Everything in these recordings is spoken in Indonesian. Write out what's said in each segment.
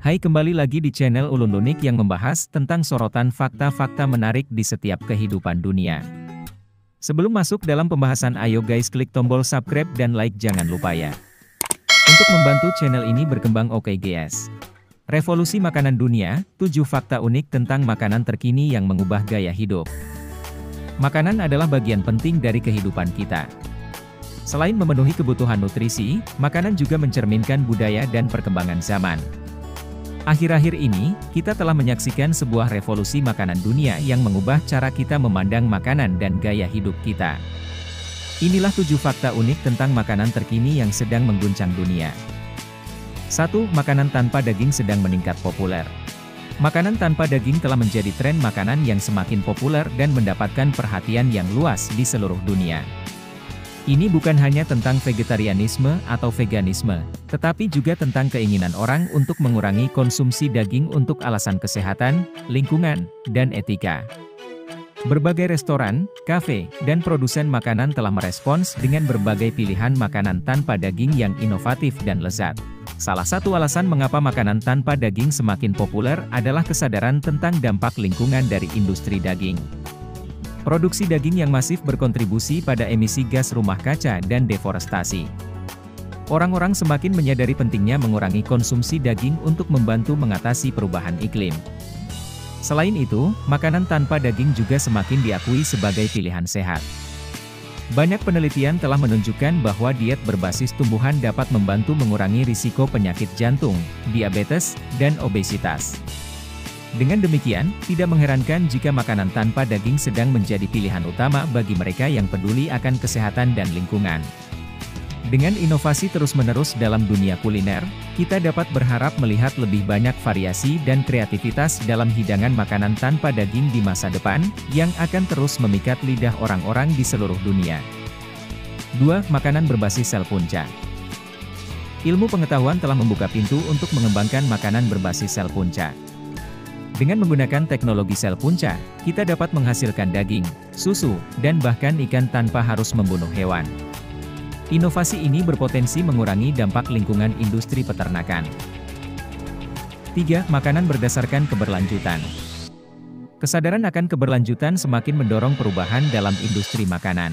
Hai, kembali lagi di channel Ulun Unik yang membahas tentang sorotan fakta-fakta menarik di setiap kehidupan dunia. Sebelum masuk dalam pembahasan, ayo guys klik tombol subscribe dan like, jangan lupa ya. Untuk membantu channel ini berkembang. Oke guys. Revolusi makanan dunia, 7 fakta unik tentang makanan terkini yang mengubah gaya hidup. Makanan adalah bagian penting dari kehidupan kita. Selain memenuhi kebutuhan nutrisi, makanan juga mencerminkan budaya dan perkembangan zaman. Akhir-akhir ini, kita telah menyaksikan sebuah revolusi makanan dunia yang mengubah cara kita memandang makanan dan gaya hidup kita. Inilah 7 fakta unik tentang makanan terkini yang sedang mengguncang dunia. 1. Makanan tanpa daging sedang meningkat populer. Makanan tanpa daging telah menjadi tren makanan yang semakin populer dan mendapatkan perhatian yang luas di seluruh dunia. Ini bukan hanya tentang vegetarianisme atau veganisme, tetapi juga tentang keinginan orang untuk mengurangi konsumsi daging untuk alasan kesehatan, lingkungan, dan etika. Berbagai restoran, kafe, dan produsen makanan telah merespons dengan berbagai pilihan makanan tanpa daging yang inovatif dan lezat. Salah satu alasan mengapa makanan tanpa daging semakin populer adalah kesadaran tentang dampak lingkungan dari industri daging. Produksi daging yang masif berkontribusi pada emisi gas rumah kaca dan deforestasi. Orang-orang semakin menyadari pentingnya mengurangi konsumsi daging untuk membantu mengatasi perubahan iklim. Selain itu, makanan tanpa daging juga semakin diakui sebagai pilihan sehat. Banyak penelitian telah menunjukkan bahwa diet berbasis tumbuhan dapat membantu mengurangi risiko penyakit jantung, diabetes, dan obesitas. Dengan demikian, tidak mengherankan jika makanan tanpa daging sedang menjadi pilihan utama bagi mereka yang peduli akan kesehatan dan lingkungan. Dengan inovasi terus-menerus dalam dunia kuliner, kita dapat berharap melihat lebih banyak variasi dan kreativitas dalam hidangan makanan tanpa daging di masa depan, yang akan terus memikat lidah orang-orang di seluruh dunia. 2. Makanan berbasis sel punca. Ilmu pengetahuan telah membuka pintu untuk mengembangkan makanan berbasis sel punca. Dengan menggunakan teknologi sel punca, kita dapat menghasilkan daging, susu, dan bahkan ikan tanpa harus membunuh hewan. Inovasi ini berpotensi mengurangi dampak lingkungan industri peternakan. 3. Makanan berdasarkan keberlanjutan. Kesadaran akan keberlanjutan semakin mendorong perubahan dalam industri makanan.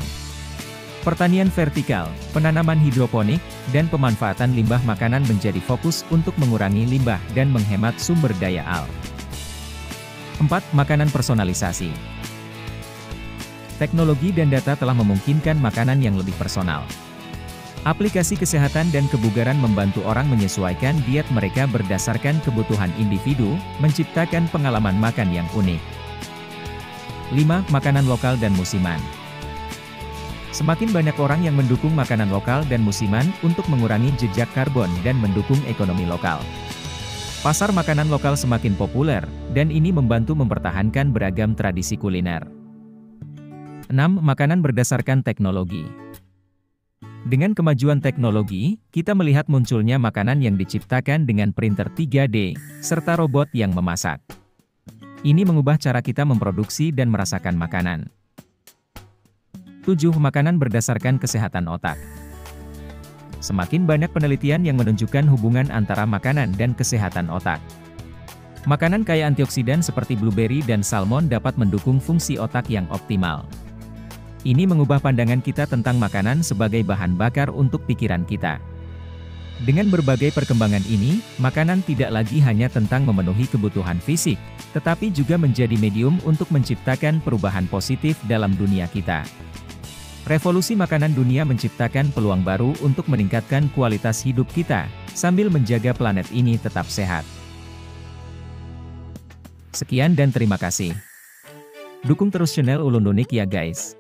Pertanian vertikal, penanaman hidroponik, dan pemanfaatan limbah makanan menjadi fokus untuk mengurangi limbah dan menghemat sumber daya alam. 4. Makanan personalisasi. Teknologi dan data telah memungkinkan makanan yang lebih personal. Aplikasi kesehatan dan kebugaran membantu orang menyesuaikan diet mereka berdasarkan kebutuhan individu, menciptakan pengalaman makan yang unik. 5. Makanan lokal dan musiman. Semakin banyak orang yang mendukung makanan lokal dan musiman untuk mengurangi jejak karbon dan mendukung ekonomi lokal. Pasar makanan lokal semakin populer, dan ini membantu mempertahankan beragam tradisi kuliner. 6. Makanan berdasarkan teknologi. Dengan kemajuan teknologi, kita melihat munculnya makanan yang diciptakan dengan printer 3D, serta robot yang memasak. Ini mengubah cara kita memproduksi dan merasakan makanan. 7. Makanan berdasarkan kesehatan otak. Semakin banyak penelitian yang menunjukkan hubungan antara makanan dan kesehatan otak. Makanan kaya antioksidan seperti blueberry dan salmon dapat mendukung fungsi otak yang optimal. Ini mengubah pandangan kita tentang makanan sebagai bahan bakar untuk pikiran kita. Dengan berbagai perkembangan ini, makanan tidak lagi hanya tentang memenuhi kebutuhan fisik, tetapi juga menjadi medium untuk menciptakan perubahan positif dalam dunia kita. Revolusi makanan dunia menciptakan peluang baru untuk meningkatkan kualitas hidup kita, sambil menjaga planet ini tetap sehat. Sekian dan terima kasih. Dukung terus channel Ulun Unik ya guys.